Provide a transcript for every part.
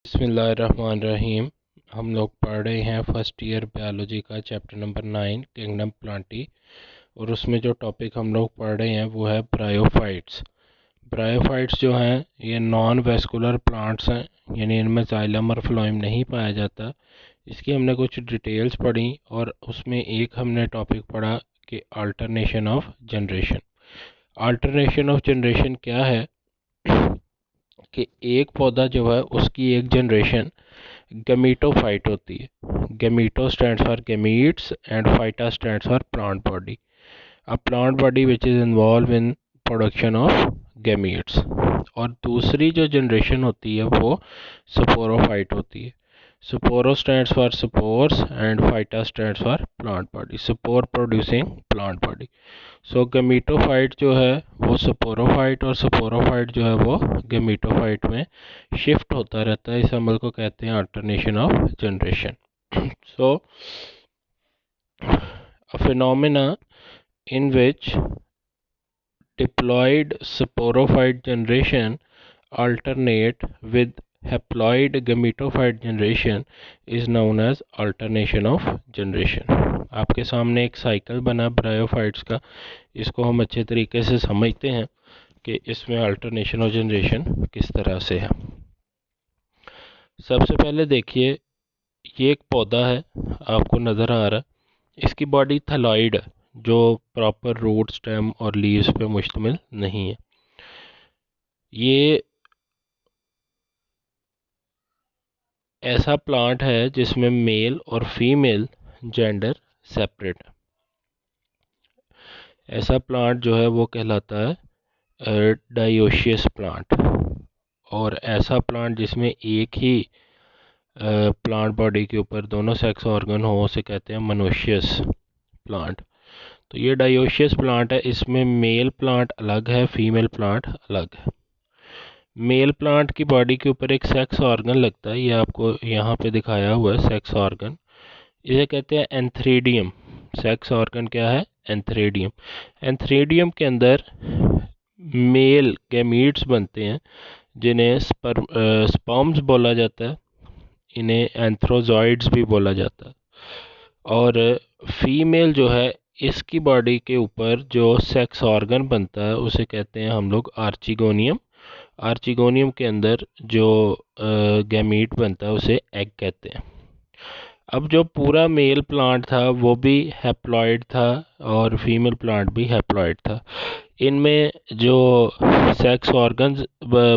बिस्मिल्लाहिर्रहमानिर्रहीम। हम लोग पढ़ रहे हैं फर्स्ट ईयर बायोलॉजी का चैप्टर नंबर 9 किंगडम प्लांटी, और उसमें जो टॉपिक हम लोग पढ़ रहे हैं वो है ब्रायोफाइट्स। ब्रायोफाइट्स जो हैं ये नॉन वेस्कुलर प्लांट्स हैं, यानी इनमें जाइलम और फ्लोएम नहीं पाया जाता। इसकी हमने कुछ डिटेल्स पढ़ी और उसमें एक हमने टॉपिक पढ़ा कि alternation of generation. Alternation of generation क्या है कि एक पौधा जो है उसकी एक जनरेशन गमीटोफाइट होती है। Gameto stands for gametes and phyta stands for plant body. A plant body which is involve in production of gametes. और दूसरी जो जनरेशन होती है वो स्पोरोफाइट होती है। Sporo stands for spores and phyta stands for plant body, spore producing plant body. So gametophyte जो है वो स्पोरोफाइट और स्पोरोफाइट जो है वो गमीटोफाइट में शिफ्ट होता रहता है। इस अमल को कहते हैं alternation of generation. So a phenomena in which diploid sporophyte generation alternate with haploid gametophyte generation is known as alternation of generation। आपके सामने एक साइकिल बना ब्रायोफाइट्स का, इसको हम अच्छे तरीके से समझते हैं कि इसमें अल्टरनेशन ऑफ जनरेशन किस तरह से है। सबसे पहले देखिए, ये एक पौधा है, आपको नज़र आ रहा है, इसकी बॉडी थैलॉइड है जो प्रॉपर रूट स्टेम और लीव्स पे मुश्तमिल नहीं है। ये ऐसा प्लांट है जिसमें मेल और फीमेल जेंडर सेपरेट है। ऐसा प्लांट जो है वो कहलाता है डायोशियस प्लांट। और ऐसा प्लांट जिसमें एक ही प्लांट बॉडी के ऊपर दोनों सेक्स ऑर्गन हो उसे कहते हैं मोनोशियस प्लांट। तो ये डायोशियस प्लांट है, इसमें मेल प्लांट अलग है, फीमेल प्लांट अलग है। मेल प्लांट की बॉडी के ऊपर एक सेक्स ऑर्गन लगता है, ये आपको यहाँ पे दिखाया हुआ है सेक्स ऑर्गन, इसे कहते हैं एंथ्रेडियम। सेक्स ऑर्गन क्या है? एंथ्रेडियम। एंथ्रेडियम के अंदर मेल गैमीट्स बनते हैं जिन्हें स्पर्म्स बोला जाता है, इन्हें एंथ्रोजॉइड्स भी बोला जाता है। और फीमेल जो है इसकी बॉडी के ऊपर जो सेक्स ऑर्गन बनता है उसे कहते हैं हम लोग आर्चिगोनियम। आर्चिगोनियम के अंदर जो गैमीट बनता है उसे एग कहते हैं। अब जो पूरा मेल प्लांट था वो भी हैप्लॉइड था और फीमेल प्लांट भी हैप्लॉइड था। इनमें जो सेक्स ऑर्गन्स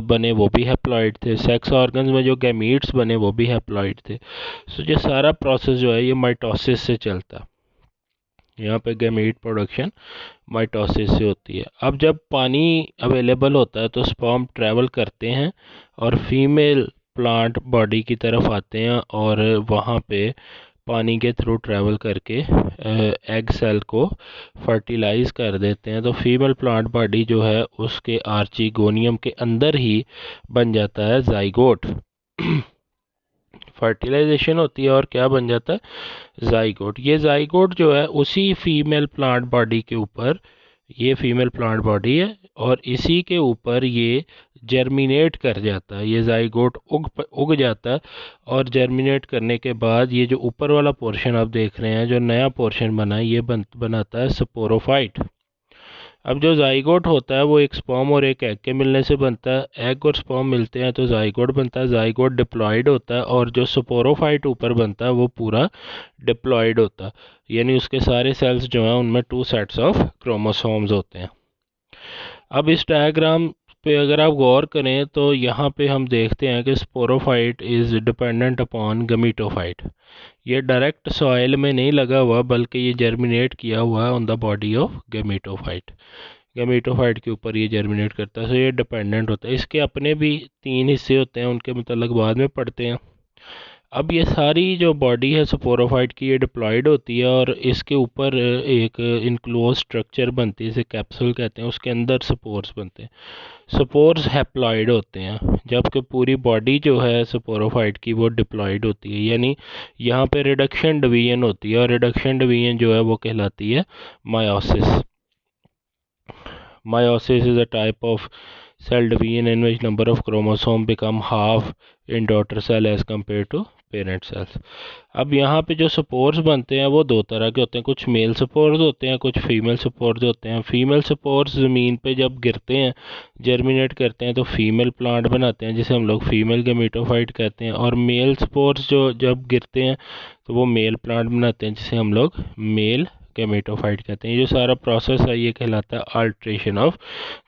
बने वो भी हैप्लॉइड थे, सेक्स ऑर्गन्स में जो गैमीट्स बने वो भी हैप्लॉइड थे। सो ये सारा प्रोसेस जो है ये माइटोसिस से चलता। यहाँ पे गैमीट प्रोडक्शन माइटोसिस से होती है। अब जब पानी अवेलेबल होता है तो स्पर्म ट्रैवल करते हैं और फीमेल प्लांट बॉडी की तरफ आते हैं और वहाँ पे पानी के थ्रू ट्रैवल करके एग सेल को फर्टिलाइज कर देते हैं। तो फीमेल प्लांट बॉडी जो है उसके आर्चिगोनियम के अंदर ही बन जाता है जाइगोट। फर्टिलाइजेशन होती है और क्या बन जाता है? जाइगोट। ये जाइगोट जो है उसी फीमेल प्लांट बॉडी के ऊपर, ये फीमेल प्लांट बॉडी है और इसी के ऊपर ये जर्मिनेट कर जाता है। ये जाइगोट उग जाता है और जर्मिनेट करने के बाद ये जो ऊपर वाला पोर्शन आप देख रहे हैं, जो नया पोर्शन बना है, ये बनाता है स्पोरोफाइट। अब जो जाइगोट होता है वो एक स्पर्म और एक एग के मिलने से बनता है। एग और स्पर्म मिलते हैं तो जाइगोट बनता है। जाइगोट डिप्लॉयड होता है और जो स्पोरोफाइट ऊपर बनता है वो पूरा डिप्लॉयड होता है, यानी उसके सारे सेल्स जो हैं उनमें 2 सेट्स ऑफ क्रोमोसोम्स होते हैं। अब इस डायग्राम पे अगर आप गौर करें तो यहाँ पे हम देखते हैं कि sporophyte is dependent upon gametophyte. ये डायरेक्ट सॉइल में नहीं लगा हुआ बल्कि ये जर्मिनेट किया हुआ है on the body of gametophyte. Gametophyte के ऊपर ये जर्मिनेट करता है, सो ये डिपेंडेंट होता है। इसके अपने भी 3 हिस्से होते हैं, उनके मतलब बाद में पढ़ते हैं। अब ये सारी जो बॉडी है स्पोरोफाइट की ये डिप्लॉयड होती है और इसके ऊपर एक इनक्लोज स्ट्रक्चर बनती है, इसे कैप्सूल कहते हैं, उसके अंदर स्पोर्स बनते हैं। स्पोर्स हैप्लॉइड होते हैं जबकि पूरी बॉडी जो है स्पोरोफाइट की वो डिप्लॉयड होती है, यानी यहाँ पे रिडक्शन डिवीजन होती है और रिडक्शन डिवीजन जो है वो कहलाती है meiosis. Meiosis is a type of cell division in which number of chromosome become half in daughter cell as compared to parent cells. अब यहाँ पे जो स्पोर्स बनते हैं वो दो तरह के होते हैं, कुछ मेल स्पोर्स होते हैं, कुछ फीमेल स्पोर्स होते हैं। फीमेल स्पोर्स ज़मीन पे जब गिरते हैं, जर्मिनेट करते हैं, तो फीमेल प्लांट बनाते हैं जिसे हम लोग फीमेल गेमेटोफाइट कहते हैं, और मेल स्पोर्स जो जब गिरते हैं तो वो मेल प्लांट बनाते हैं जिसे हम लोग मेल गेमेटोफाइट कहते हैं। ये जो सारा प्रोसेस है ये कहलाता है अल्ट्रेशन ऑफ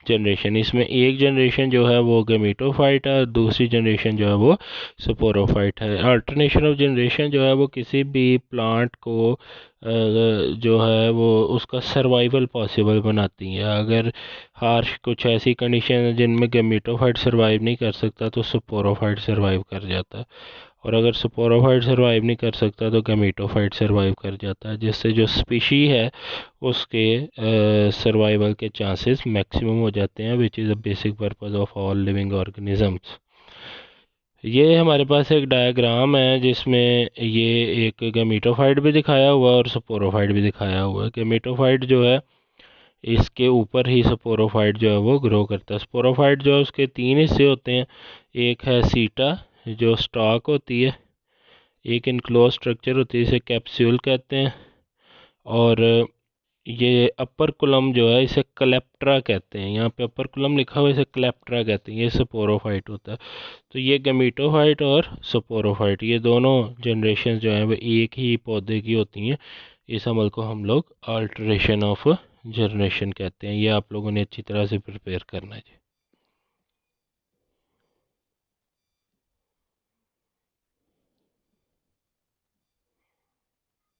जनरेशन। इसमें एक जनरेशन जो है वो गेमेटोफाइट है और दूसरी जनरेशन जो है वो स्पोरोफाइट है। अल्टरनेशन ऑफ जनरेशन जो है वो किसी भी प्लांट को जो है वो उसका सर्वाइवल पॉसिबल बनाती है। अगर हार्श कुछ ऐसी कंडीशन है जिनमें गेमेटोफाइट सर्वाइव नहीं कर सकता तो स्पोरोफाइट सर्वाइव कर जाता है, और अगर स्पोरोफाइट सर्वाइव नहीं कर सकता तो गेमेटोफाइट सर्वाइव कर जाता है, जिससे जो स्पीशी है उसके सर्वाइवल के चांसेस मैक्सिमम हो जाते हैं, which is a basic purpose of all living organisms. ये हमारे पास एक डायग्राम है जिसमें ये एक गेमेटोफाइट भी दिखाया हुआ है और स्पोरोफाइट भी दिखाया हुआ है। गेमेटोफाइट जो है इसके ऊपर ही स्पोरोफाइट जो है वो ग्रो करता है। स्पोरोफाइट जो है उसके तीन हिस्से होते हैं, एक है सीटा जो स्टॉक होती है, एक इनक्लोज स्ट्रक्चर होती है इसे कैप्सूल कहते हैं, और ये अपर कुलम जो है इसे क्लेप्ट्रा कहते हैं। यहाँ पे अपर कुलम लिखा हुआ है, इसे क्लेप्ट्रा कहते हैं। ये स्पोरोफाइट होता है। तो ये गेमेटोफाइट और स्पोरोफाइट ये दोनों जनरेशन जो हैं वो एक ही पौधे की होती हैं। इस अमल को हम लोग अल्टरेशन ऑफ जनरेशन कहते हैं। ये आप लोगों ने अच्छी तरह से प्रिपेयर करना है जी।